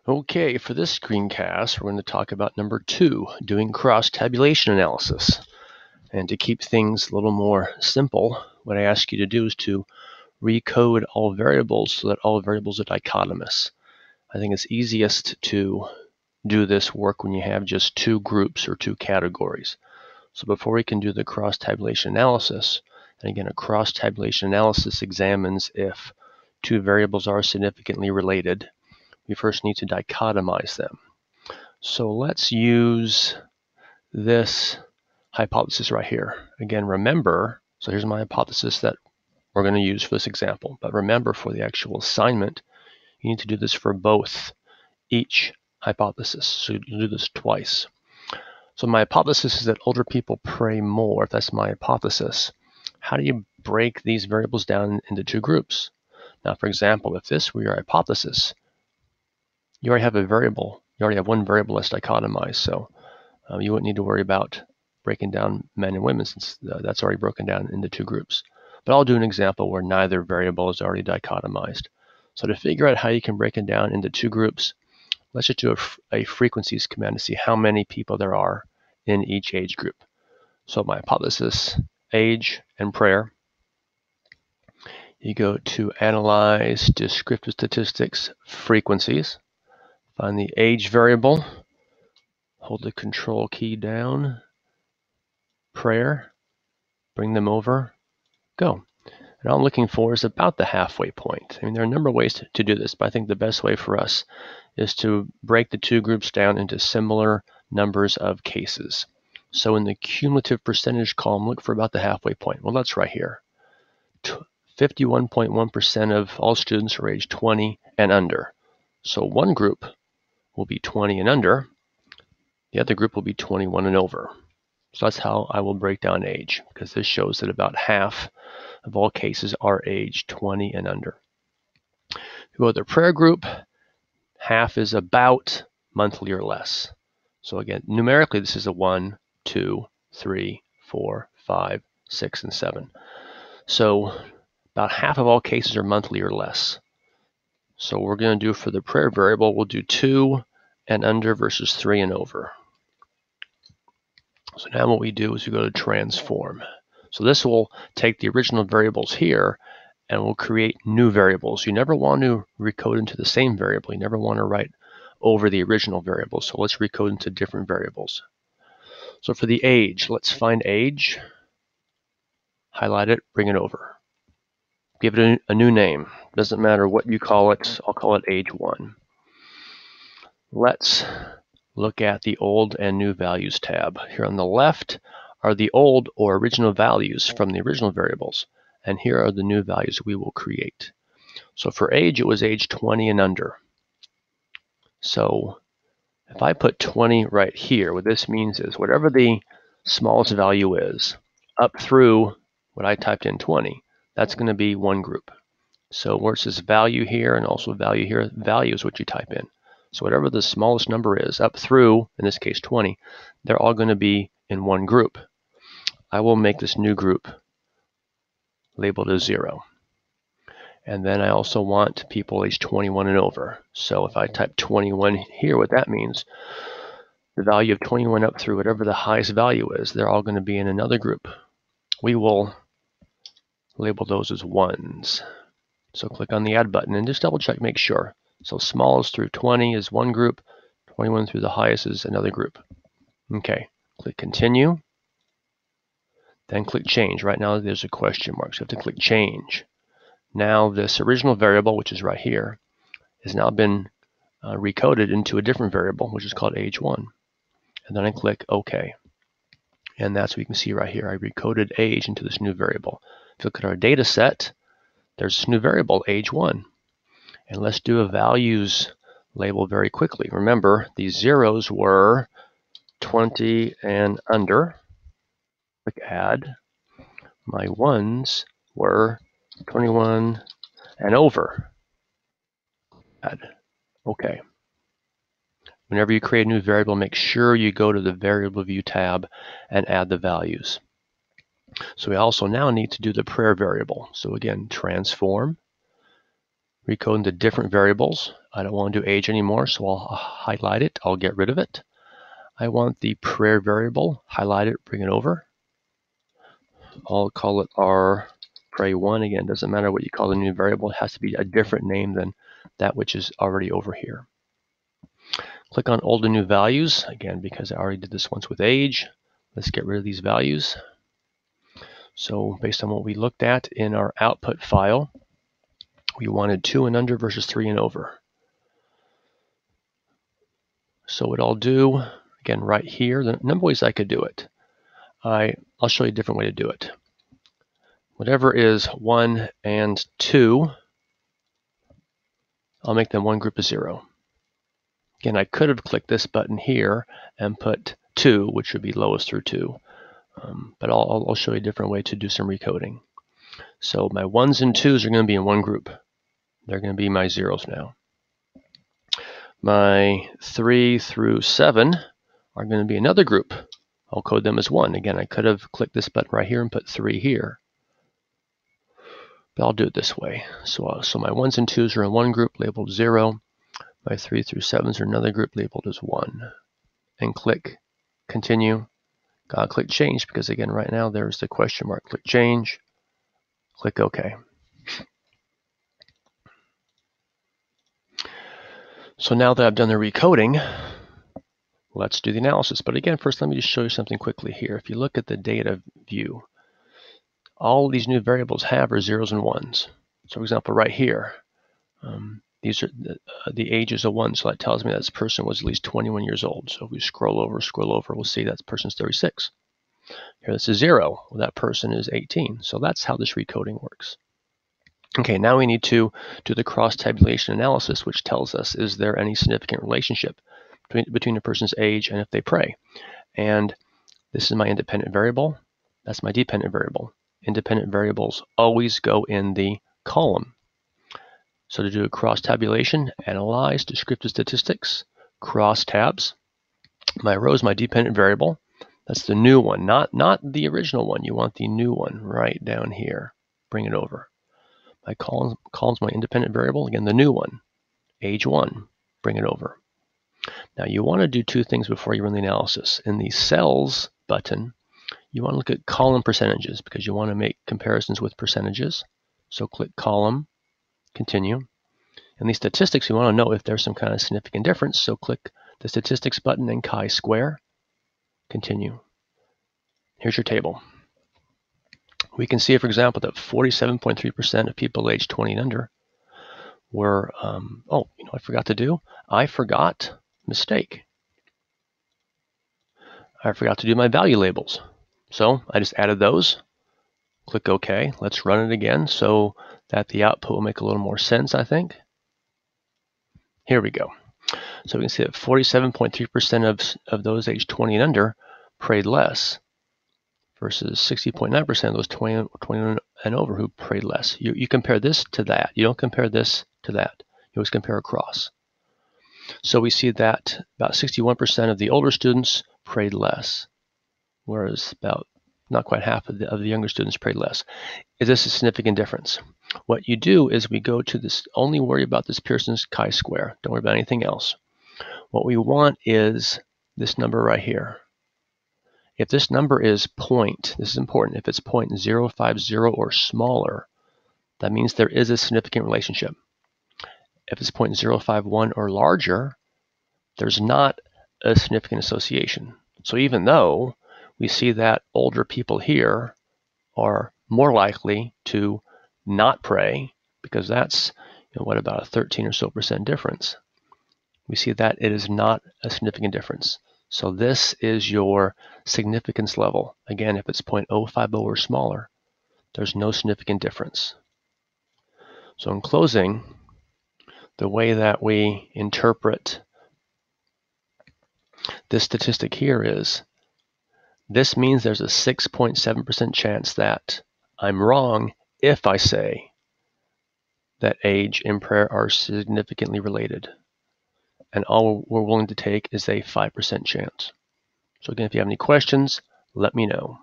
Okay, for this screencast, we're going to talk about number 2, doing cross-tabulation analysis. And to keep things a little more simple, what I ask you to do is to recode all variables so that all variables are dichotomous. I think it's easiest to do this work when you have just 2 groups or 2 categories. So before we can do the cross-tabulation analysis, and again, a cross-tabulation analysis examines if 2 variables are significantly related, we first need to dichotomize them. So let's use this hypothesis right here. Again, remember, so here's my hypothesis that we're going to use for this example. But remember, for the actual assignment, you need to do this for each hypothesis. So you do this twice. So my hypothesis is that older people pray more. If that's my hypothesis, how do you break these variables down into 2 groups? Now, for example, if this were your hypothesis, you already have a variable. You already have one variable that's dichotomized, so you wouldn't need to worry about breaking down men and women since that's already broken down into 2 groups. But I'll do an example where neither variable is already dichotomized. So to figure out how you can break it down into 2 groups, let's just do a frequencies command to see how many people there are in each age group. So my hypothesis, age, and prayer. You go to Analyze Descriptive Statistics, Frequencies. Find the age variable, hold the control key down, prayer, bring them over, go. And all I'm looking for is about the halfway point. I mean, there are a number of ways to do this, but I think the best way for us is to break the 2 groups down into similar numbers of cases. So in the cumulative percentage column, look for about the halfway point. Well, that's right here. 51.1% of all students are age 20 and under. So one group will be 20 and under, the other group will be 21 and over. So that's how I will break down age, because this shows that about half of all cases are age 20 and under. If you go to the prayer group, half is about monthly or less. So again, numerically, this is a 1, 2, 3, 4, 5, 6, and 7. So about half of all cases are monthly or less. So what we're going to do for the prayer variable, we'll do 2 and under versus 3 and over. So now what we do is we go to transform. So this will take the original variables here and we'll create new variables. You never want to recode into the same variable. You never want to write over the original variable. So let's recode into different variables. So for the age, let's find age, highlight it, bring it over. Give it a new name. Doesn't matter what you call it. I'll call it age 1. Let's look at the old and new values tab. Here on the left are the old or original values from the original variables. And here are the new values we will create. So for age, it was age 20 and under. So if I put 20 right here, what this means is whatever the smallest value is, up through what I typed in 20, that's going to be one group. So where it says value here and also value here, value is what you type in. So whatever the smallest number is, up through, in this case 20, they're all going to be in one group. I will make this new group labeled as 0. And then I also want people age 21 and over. So if I type 21 here, what that means, the value of 21 up through whatever the highest value is, they're all going to be in another group. We will label those as 1s. So click on the add button and just double check, make sure. So smallest through 20 is one group, 21 through the highest is another group. Okay, click continue. Then click change. Right now there's a question mark, so you have to click change. Now this original variable, which is right here, has now been recoded into a different variable, which is called age 1. And then I click OK. And that's what you can see right here. I recoded age into this new variable. If you look at our data set, there's this new variable, age 1. And let's do a values label very quickly. Remember, these zeros were 20 and under. Click add. My 1s were 21 and over. Add. Okay. Whenever you create a new variable, make sure you go to the variable view tab and add the values. So we also now need to do the prayer variable. So again, transform. recode into different variables. I don't want to do age anymore, so I'll highlight it. I'll get rid of it. I want the prayer variable, highlight it, bring it over. I'll call it our pray 1. Again, doesn't matter what you call the new variable. It has to be a different name than that which is already over here. Click on old and new values, again, because I already did this once with age. Let's get rid of these values. So based on what we looked at in our output file, we wanted 2 and under versus 3 and over. So what I'll do, again, right here, the number of ways I could do it. I'll show you a different way to do it. Whatever is 1 and 2, I'll make them one group of 0. Again, I could have clicked this button here and put 2, which would be lowest through 2. But I'll show you a different way to do some recoding. So my 1s and 2s are going to be in one group. They're going to be my 0s now. My 3 through 7 are going to be another group. I'll code them as 1. Again, I could have clicked this button right here and put 3 here. But I'll do it this way. So my 1s and 2s are in one group labeled 0. My 3 through 7s are another group labeled as 1. And click continue. Gotta click change because again right now there's the question mark. Click change. Click OK. So now that I've done the recoding, let's do the analysis. But again, first let me just show you something quickly here. If you look at the data view, all these new variables have are 0s and 1s. So for example, right here, these are the age is a 1, so that tells me that this person was at least 21 years old. So if we scroll over, we'll see that person's 36. Here this is 0. Well, that person is 18. So that's how this recoding works. Okay, now we need to do the cross-tabulation analysis, which tells us, is there any significant relationship between a person's age and if they pray? And this is my independent variable. That's my dependent variable. Independent variables always go in the column. So to do a cross-tabulation, analyze descriptive statistics, crosstabs. My row is my dependent variable. That's the new one, not the original one. You want the new one right down here. Bring it over. My column's my independent variable. Again, the new one, age 1. Bring it over. Now you want to do two things before you run the analysis. In the cells button, you want to look at column percentages because you want to make comparisons with percentages. So click column, continue. In the statistics, you want to know if there's some kind of significant difference. So click the statistics button and chi-square, continue. Here's your table. We can see, for example, that 47.3% of people aged 20 and under were, I forgot, mistake. I forgot to do my value labels. So I just added those. Click OK. Let's run it again so that the output will make a little more sense, I think. Here we go. So we can see that 47.3% of those aged 20 and under prayed less versus 60.9% of those 20 and over who prayed less. You compare this to that. You don't compare this to that. You always compare across. So we see that about 61% of the older students prayed less, whereas about not quite half of the younger students prayed less. Is this a significant difference? What you do is we go to this, only worry about this Pearson's chi-square. Don't worry about anything else. What we want is this number right here. If this number is this is important, if it's 0.050 or smaller, that means there is a significant relationship. If it's 0.051 or larger, there's not a significant association. So even though we see that older people here are more likely to not pray, because that's about a 13 or so % difference, we see that it is not a significant difference. So this is your significance level. Again, if it's 0.050 or smaller, there's no significant difference. So in closing, the way that we interpret this statistic here is, this means there's a 6.7% chance that I'm wrong if I say that age and prayer are significantly related. And all we're willing to take is a 5% chance. So again, if you have any questions, let me know.